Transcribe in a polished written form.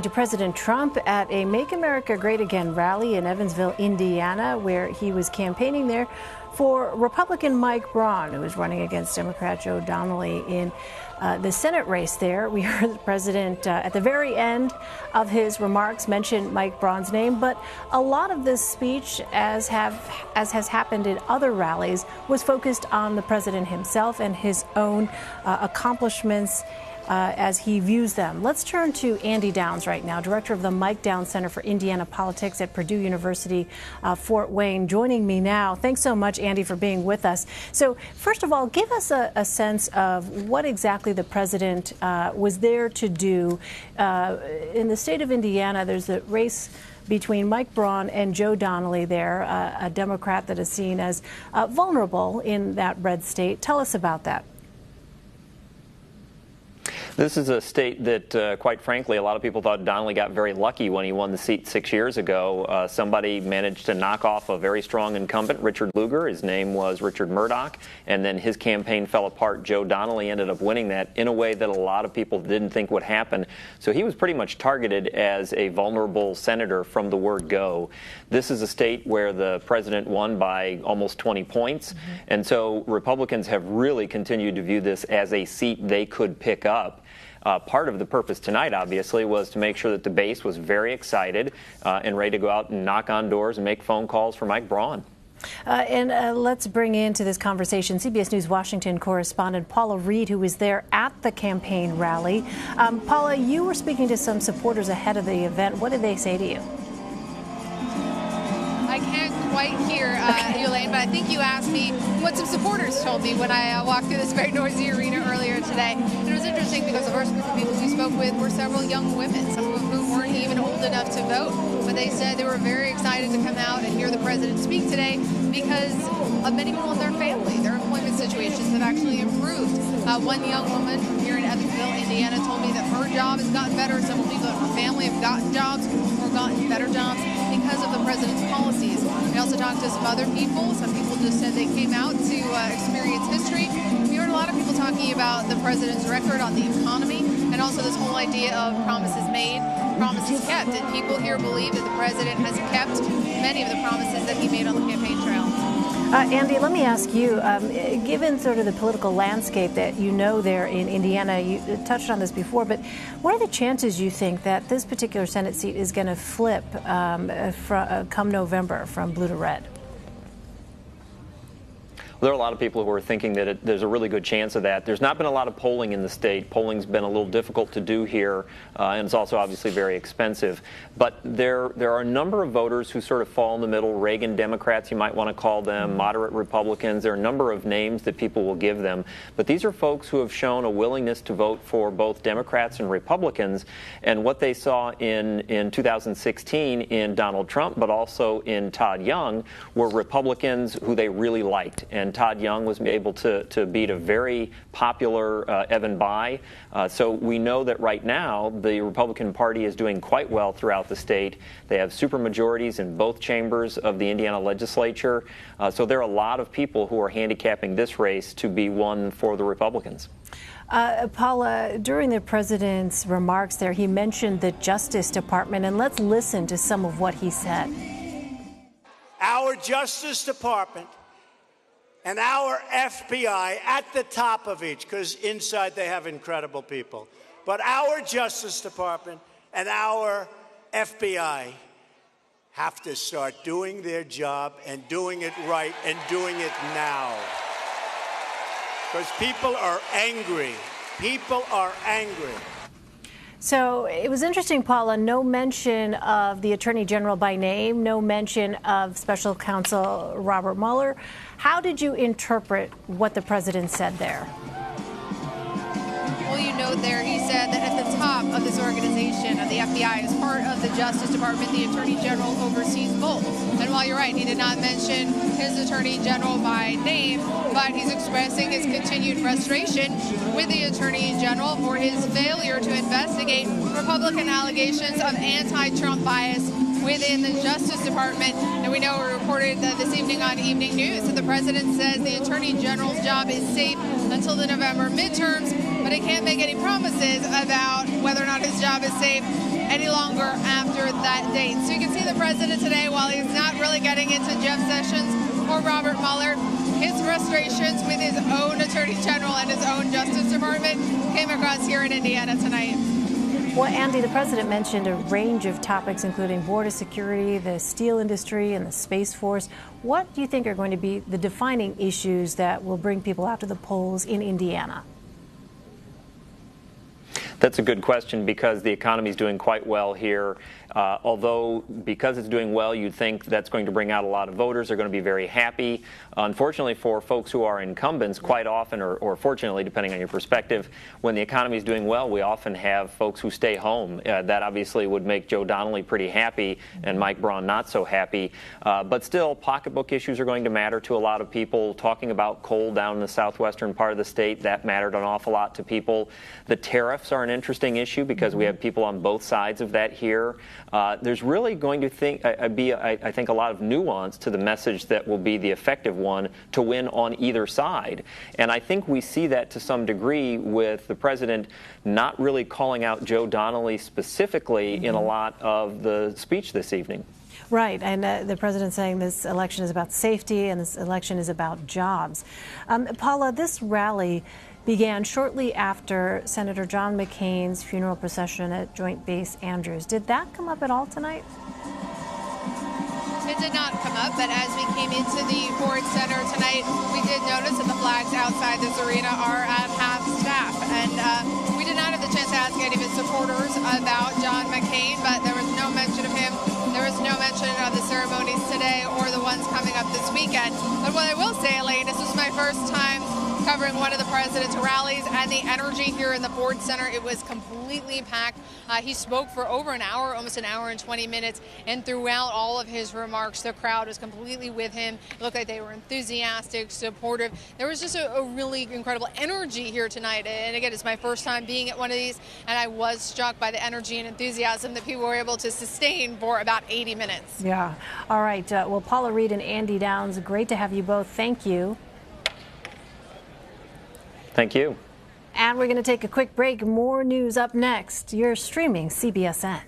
To President Trump at a Make America Great Again rally in Evansville, Indiana, where he was campaigning there for Republican Mike Braun, who was running against Democrat Joe Donnelly in the Senate race there. We heard the president at the very end of his remarks mention Mike Braun's name, but a lot of this speech, as has happened in other rallies, was focused on the president himself and his own accomplishments as he views them. Let's turn to Andy Downs right now, director of the Mike Downs Center for Indiana Politics at Purdue University, Fort Wayne, joining me now. Thanks so much, Andy, for being with us. So first of all, give us a sense of what exactly the president was there to do. In the state of Indiana, there's a race between Mike Braun and Joe Donnelly there, a Democrat that is seen as vulnerable in that red state. Tell us about that. This is a state that, quite frankly, a lot of people thought Donnelly got very lucky when he won the seat 6 years ago. Somebody managed to knock off a very strong incumbent, Richard Lugar. His name was Richard Murdoch, and then his campaign fell apart. Joe Donnelly ended up winning that in a way that a lot of people didn't think would happen. So he was pretty much targeted as a vulnerable senator from the word go. This is a state where the president won by almost 20 points, and so Republicans have really continued to view this as a seat they could pick up. Part of the purpose tonight, obviously, was to make sure that the base was very excited and ready to go out and knock on doors and make phone calls for Mike Braun. Let's bring into this conversation CBS News Washington correspondent Paula Reid, who was there at the campaign rally. Paula, you were speaking to some supporters ahead of the event. What did they say to you? I can't quite hear you, Elaine, but I think you asked me what some supporters told me when I walked through this very noisy arena earlier today. And it was interesting because the first group of people we spoke with were several young women, some of whom weren't even old enough to vote. But they said they were very excited to come out and hear the president speak today because many people in their family, their employment situations have actually improved. One young woman from here in Evansville, Indiana, told me that her job has gotten better. Several people in her family have gotten jobs or gotten better jobs because of the president's policies. We also talked to some other people. Some people just said they came out to experience history. We heard a lot of people talking about the president's record on the economy and also this whole idea of promises made, promises kept. And people here believe that the president has kept many of the promises that he made on the campaign trail. Andy, let me ask you, given sort of the political landscape that you know there in Indiana, you touched on this before, but what are the chances you think that this particular Senate seat is going to flip come November from blue to red? There are a lot of people who are thinking that there's a really good chance of that. There's not been a lot of polling in the state. Polling's been a little difficult to do here, and it's also obviously very expensive. But there are a number of voters who sort of fall in the middle. Reagan Democrats, you might want to call them, moderate Republicans. There are a number of names that people will give them. But these are folks who have shown a willingness to vote for both Democrats and Republicans. And what they saw in 2016 in Donald Trump, but also in Todd Young, were Republicans who they really liked. And Todd Young was able to beat a very popular Evan Bayh. So we know that right now the Republican Party is doing quite well throughout the state. They have supermajorities in both chambers of the Indiana legislature. So there are a lot of people who are handicapping this race to be won for the Republicans. Paula, during the president's remarks there, he mentioned the Justice Department, and let's listen to some of what he said. Our Justice Department and our FBI at the top of each, because inside they have incredible people. But our Justice Department and our FBI have to start doing their job and doing it right and doing it now. Because people are angry. People are angry. So it was interesting, Paula, no mention of the Attorney General by name, no mention of Special Counsel Robert Mueller. How did you interpret what the president said there? Well, you note there, he said that at the top of this organization, of the FBI, as part of the Justice Department, the Attorney General oversees both. And while you're right, he did not mention his Attorney General by name, but he's expressing his continued frustration with the Attorney General for his failure to investigate Republican allegations of anti-Trump bias within the Justice Department. And we know we reported this evening on Evening News that the president says the Attorney General's job is safe until the November midterms, but he can't make any promises about whether or not his job is safe any longer after that date. So you can see the president today, while he's not really getting into Jeff Sessions or Robert Mueller, his frustrations with his own Attorney General and his own Justice Department came across here in Indiana tonight. Well, Andy, the president mentioned a range of topics, including border security, the steel industry, and the Space Force. What do you think are going to be the defining issues that will bring people out to the polls in Indiana? That's a good question, because the economy is doing quite well here. Although, because it's doing well, you'd think that's going to bring out a lot of voters. They're going to be very happy. Unfortunately, for folks who are incumbents, quite often, or fortunately, depending on your perspective, when the economy is doing well, we often have folks who stay home. That obviously would make Joe Donnelly pretty happy and Mike Braun not so happy. But still, pocketbook issues are going to matter to a lot of people. Talking about coal down in the southwestern part of the state, that mattered an awful lot to people. The tariffs are an interesting issue because we have people on both sides of that here. There's really going to be, I think, a lot of nuance to the message that will be the effective one to win on either side. And I think we see that to some degree with the president not really calling out Joe Donnelly specifically in a lot of the speech this evening. Right, and the president saying this election is about safety and this election is about jobs. Paula, this rally began shortly after Senator John McCain's funeral procession at Joint Base Andrews. Did that come up at all tonight? It did not come up, but as we came into the Ford Center tonight, we did notice that the flags outside this arena are at half staff. And we did not have the chance to ask any of his supporters about John McCain, but there was no mention of him. There was no mention of the ceremonies today or the ones coming up this weekend. But what I will say, Elaine, this was my first time covering one of the president's rallies, and the energy here in the Ford Center, it was completely packed. He spoke for over an hour, almost an hour and 20 minutes, and throughout all of his remarks, the crowd was completely with him. It looked like they were enthusiastic, supportive. There was just a really incredible energy here tonight, and again, it's my first time being at one of these, and I was struck by the energy and enthusiasm that people were able to sustain for about 80 minutes. Yeah. All right. Well, Paula Reid and Andy Downs, great to have you both. Thank you. Thank you. And we're going to take a quick break. More news up next. You're streaming CBSN.